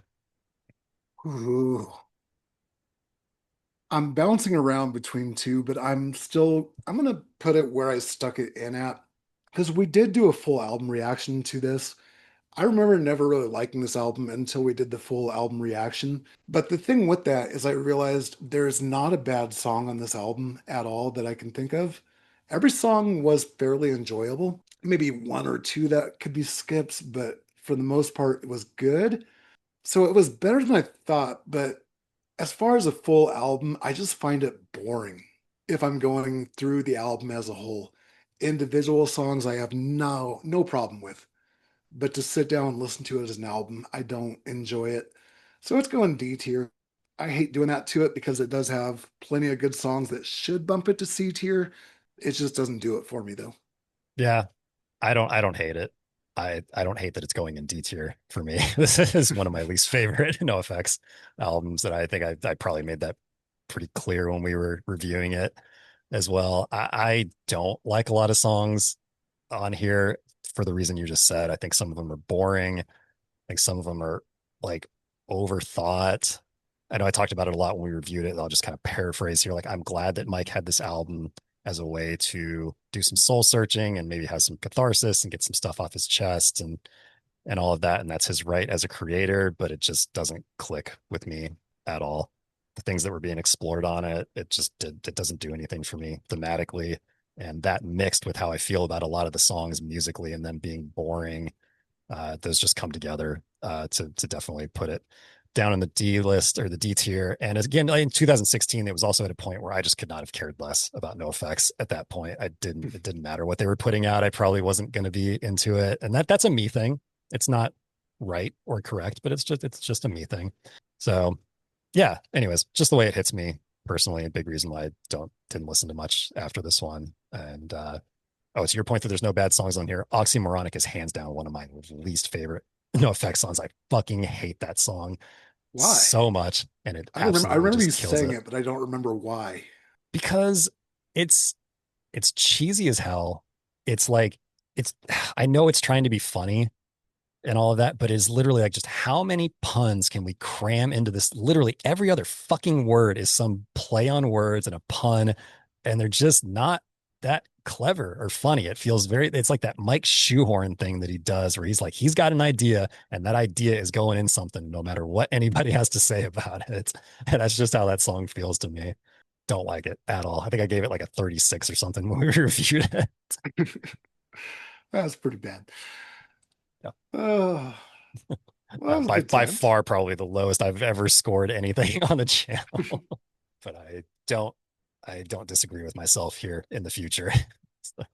Speaker 2: Ooh. I'm bouncing around between two, but I'm gonna put it where I stuck it in at because we did do a full album reaction to this. I remember never really liking this album until we did the full album reaction. But the thing with that is I realized there's not a bad song on this album at all that I can think of. Every song was fairly enjoyable. Maybe one or two that could be skips, but for the most part, it was good. So it was better than I thought, but as far as a full album, I just find it boring if I'm going through the album as a whole. Individual songs I have no problem with, but to sit down and listen to it as an album, I don't enjoy it. So it's going D tier. I hate doing that to it because it does have plenty of good songs that should bump it to C tier. It just doesn't do it for me though.
Speaker 1: Yeah, I don't hate it. I don't hate that it's going in D tier for me. This is one of my least favorite NoFX albums that I think I probably made that pretty clear when we were reviewing it as well. I don't like a lot of songs on here for the reason you just said. I think some of them are boring. I think some of them are like overthought. I know I talked about it a lot when we reviewed it. I'll just kind of paraphrase here. Like, I'm glad that Mike had this album as a way to do some soul searching and maybe have some catharsis and get some stuff off his chest and all of that. And that's his right as a creator, but it just doesn't click with me at all. The things that were being explored on it doesn't do anything for me thematically. And that mixed with how I feel about a lot of the songs musically and them being boring, those just come together to definitely put it down in the D list or the D tier. And again, in 2016, it was also at a point where I just could not have cared less about NoFX at that point. It didn't matter what they were putting out. I probably wasn't going to be into it. And that's a me thing. It's not right or correct, but it's just a me thing. So Yeah. Anyways, just the way it hits me personally, a big reason why I didn't listen to much after this one. And oh, to your point that there's no bad songs on here, Oxymoronic is hands down one of my least favorite NoFX songs. I fucking hate that song
Speaker 2: Why?
Speaker 1: so much, and it
Speaker 2: I don't remember. I
Speaker 1: absolutely
Speaker 2: remember you
Speaker 1: just kills
Speaker 2: saying
Speaker 1: it
Speaker 2: it, but I don't remember why.
Speaker 1: because it's it's cheesy as hell. It's like it's I know it's trying to be funny and all of that, but it's literally like just how many puns can we cram into this? Literally every other fucking word is some play on words and a pun, and they're just not that clever or funny. It feels it's like that Mike Shoehorn thing that he does where he's like, he's got an idea and that idea is going in something no matter what anybody has to say about it. And that's just how that song feels to me. Don't like it at all. I think I gave it like a 36 or something when we reviewed it.
Speaker 2: That's pretty bad.
Speaker 1: Yeah.
Speaker 2: Oh, well, that was
Speaker 1: By
Speaker 2: good
Speaker 1: by
Speaker 2: times.
Speaker 1: far probably the lowest I've ever scored anything on the channel. But I don't disagree with myself here in the future. All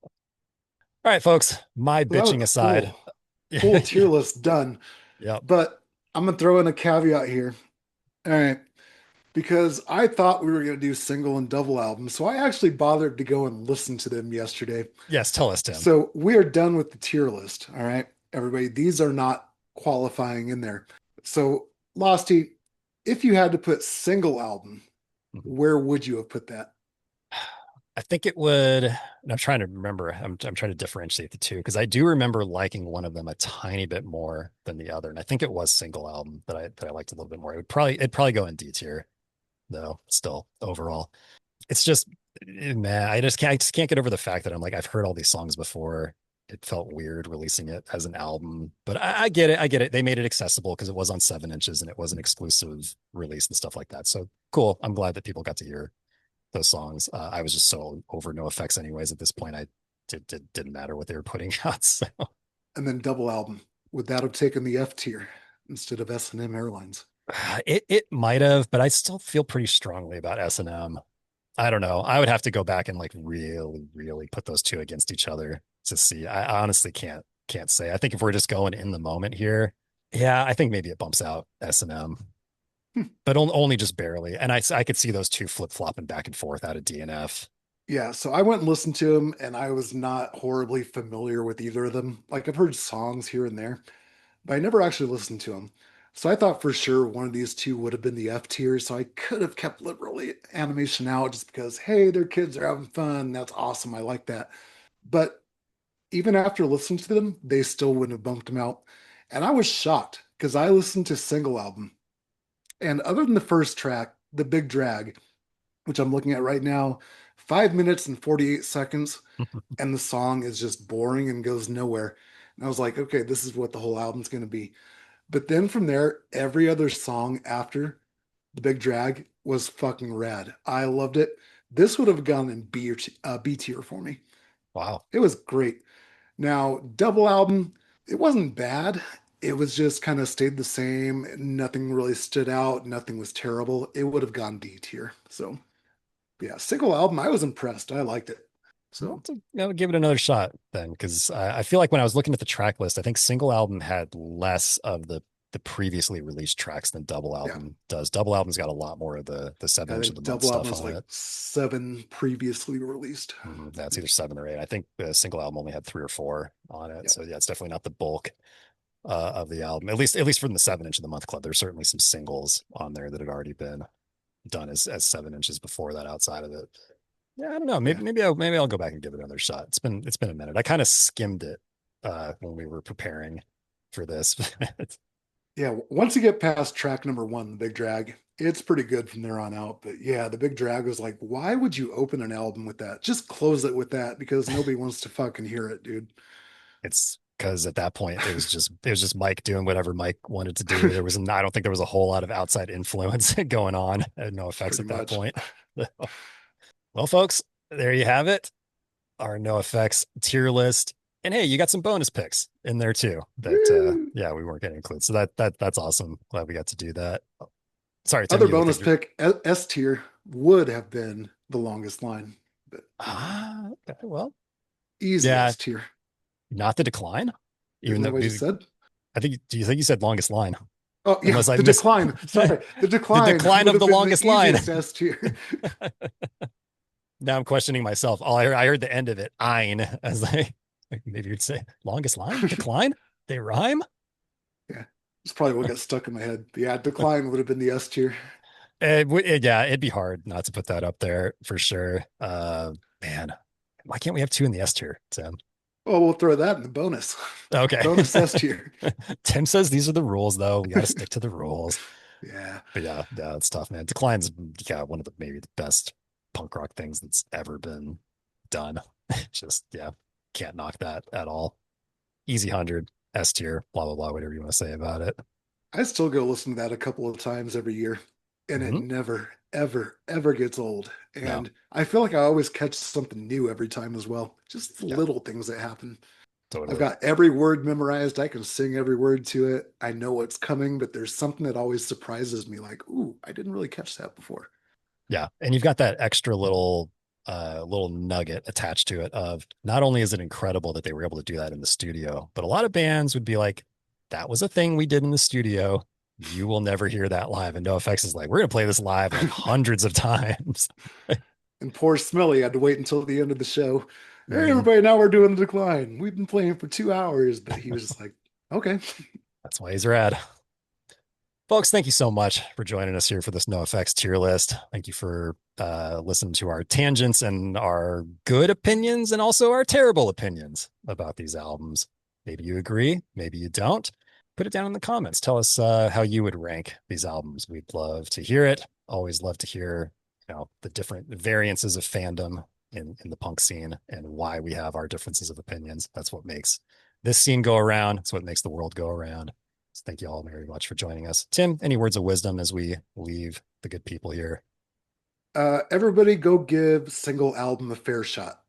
Speaker 1: right, folks, my
Speaker 2: So that was
Speaker 1: bitching aside.
Speaker 2: cool. Full tier
Speaker 1: Yeah.
Speaker 2: list done.
Speaker 1: Yep.
Speaker 2: But I'm gonna throw in a caveat here. All right. Because I thought we were gonna do single and double albums. So I actually bothered to go and listen to them yesterday.
Speaker 1: Yes, tell us, Tim.
Speaker 2: So we are done with the tier list. All right, everybody. These are not qualifying in there. So Losty, if you had to put single album,
Speaker 1: Mhm.
Speaker 2: where would you have put that?
Speaker 1: I think it would, and I'm trying to remember. I'm trying to differentiate the two because I do remember liking one of them a tiny bit more than the other, and I think it was single album that I liked a little bit more. It'd probably go in D tier though. Still overall, it's just man, I just can't get over the fact that I'm like I've heard all these songs before. It felt weird releasing it as an album, but I get it. I get it. They made it accessible because it was on 7 inches and it was an exclusive release and stuff like that. So cool. I'm glad that people got to hear those songs. I was just so over NoFX anyways at this point. Didn't matter what they were putting out. So
Speaker 2: And then double album. Would that have taken the F tier instead of S&M Airlines?
Speaker 1: it might have, but I still feel pretty strongly about S&M. I don't know. I would have to go back and like really, really put those two against each other to see. I honestly can't say. I think if we're just going in the moment here, yeah, I think maybe it bumps out S&M,
Speaker 2: Hmm.
Speaker 1: but only just barely. And I could see those two flip flopping back and forth out of DNF.
Speaker 2: Yeah, so I went and listened to them, and I was not horribly familiar with either of them. Like I've heard songs here and there, but I never actually listened to them. So I thought for sure one of these two would have been the F tier. So I could have kept liberally animation out just because, hey, their kids are having fun. That's awesome. I like that. But even after listening to them, they still wouldn't have bumped them out. And I was shocked because I listened to single album. And other than the first track, The Big Drag, which I'm looking at right now, 5 minutes and 48 seconds, and the song is just boring and goes nowhere. And I was like, okay, this is what the whole album's going to be. But then from there, every other song after The Big Drag was fucking rad. I loved it. This would have gone in B tier for me.
Speaker 1: Wow.
Speaker 2: It was great. Now, double album, it wasn't bad. It was just kind of stayed the same. Nothing really stood out. Nothing was terrible. It would have gone D tier. So, yeah, single album, I was impressed. I liked it.
Speaker 1: I'll
Speaker 2: So,
Speaker 1: have to give it another shot then, because I feel like when I was looking at the track list, I think single album had less of the previously released tracks than double
Speaker 2: yeah,
Speaker 1: album does. Double album's got a lot more of the
Speaker 2: I
Speaker 1: 7 inch of
Speaker 2: think
Speaker 1: the month
Speaker 2: double album
Speaker 1: stuff
Speaker 2: was
Speaker 1: on
Speaker 2: like
Speaker 1: it.
Speaker 2: 7 previously released.
Speaker 1: That's either 7 or 8. I think the single album only had 3 or 4 on it.
Speaker 2: Yeah,
Speaker 1: So yeah, it's definitely not the bulk of the album. At least from the 7 inch of the month club. There's certainly some singles on there that had already been done as 7 inches before that outside of it. Yeah, I don't know.
Speaker 2: yeah,
Speaker 1: Maybe I'll go back and give it another shot. It's been a minute. I kind of skimmed it when we were preparing for this.
Speaker 2: yeah. Once you get past track number one, the big drag, it's pretty good from there on out. But yeah, the big drag was like, why would you open an album with that? Just close it with that because nobody wants to fucking hear it, dude.
Speaker 1: It's because at that point it was just Mike doing whatever Mike wanted to do. I don't think there was a whole lot of outside influence going on. No effects
Speaker 2: Pretty
Speaker 1: at that
Speaker 2: much.
Speaker 1: point. Well, folks, there you have it. Our no effects tier list. And hey, you got some bonus picks in there too that
Speaker 2: Woo!
Speaker 1: yeah, we weren't getting included. So that's awesome. Glad we got to do that. Sorry, Tim,
Speaker 2: Other
Speaker 1: you looked at
Speaker 2: bonus
Speaker 1: your
Speaker 2: pick, S tier would have been the longest line, but
Speaker 1: okay, well,
Speaker 2: easy
Speaker 1: yeah,
Speaker 2: S tier.
Speaker 1: not the decline.
Speaker 2: Isn't
Speaker 1: Even
Speaker 2: that
Speaker 1: though
Speaker 2: what I just said?
Speaker 1: do you think you said longest line?
Speaker 2: Oh yeah,
Speaker 1: Unless I
Speaker 2: the
Speaker 1: miss
Speaker 2: decline. Sorry, the
Speaker 1: the
Speaker 2: decline
Speaker 1: decline
Speaker 2: would
Speaker 1: of
Speaker 2: have
Speaker 1: the
Speaker 2: been the
Speaker 1: longest line.
Speaker 2: easiest S tier.
Speaker 1: Now I'm questioning myself. I heard the end of it, ein, as like maybe you'd say longest line, decline. They rhyme.
Speaker 2: Yeah, it's probably what got stuck in my head. Yeah, decline would have been the S tier.
Speaker 1: Yeah, it'd be hard not to put that up there for sure. Man, why can't we have two in the S tier, Tim?
Speaker 2: Oh, we'll throw that in the bonus.
Speaker 1: Okay.
Speaker 2: Bonus S tier.
Speaker 1: Tim says these are the rules, though. We got to stick to the rules.
Speaker 2: Yeah.
Speaker 1: But yeah, it's tough, man. Decline's yeah, one of the maybe the best punk rock things that's ever been done. Just yeah, can't knock that at all. Easy 100, S tier, blah blah blah, whatever you want to say about it.
Speaker 2: I still go listen to that a couple of times every year, and it
Speaker 1: Hmm.
Speaker 2: never, ever, ever gets old.
Speaker 1: No,
Speaker 2: And I feel like I always catch something new every time as well. Just
Speaker 1: yeah,
Speaker 2: little things that happen. I've
Speaker 1: totally.
Speaker 2: got every word memorized. I can sing every word to it. I know what's coming, but there's something that always surprises me like, ooh, I didn't really catch that before.
Speaker 1: Yeah, and you've got that extra little nugget attached to it of not only is it incredible that they were able to do that in the studio, but a lot of bands would be like, that was a thing we did in the studio. You will never hear that live. And NoFX is like, we're gonna play this live like hundreds of times.
Speaker 2: And poor Smelly had to wait until the end of the show. Hey,
Speaker 1: Mhm.
Speaker 2: everybody, now we're doing the decline. We've been playing for 2 hours, but he was just like, okay.
Speaker 1: That's why he's rad. Folks, thank you so much for joining us here for this NoFX tier list. Thank you for listening to our tangents and our good opinions and also our terrible opinions about these albums. Maybe you agree, maybe you don't. Put it down in the comments. Tell us how you would rank these albums. We'd love to hear it. Always love to hear, the different variances of fandom in the punk scene and why we have our differences of opinions. That's what makes this scene go around. It's what makes the world go around. So thank you all very much for joining us. Tim, any words of wisdom as we leave the good people here?
Speaker 2: Everybody go give single album a fair shot.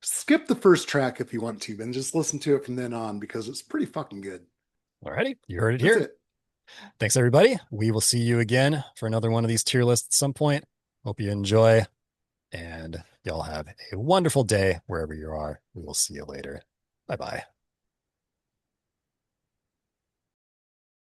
Speaker 2: Skip the first track if you want to, and just listen to it from then on because it's pretty fucking good.
Speaker 1: Alrighty, you heard it
Speaker 2: That's
Speaker 1: here.
Speaker 2: it.
Speaker 1: Thanks, everybody. We will see you again for another one of these tier lists at some point. Hope you enjoy, and y'all have a wonderful day wherever you are. We will see you later. Bye bye.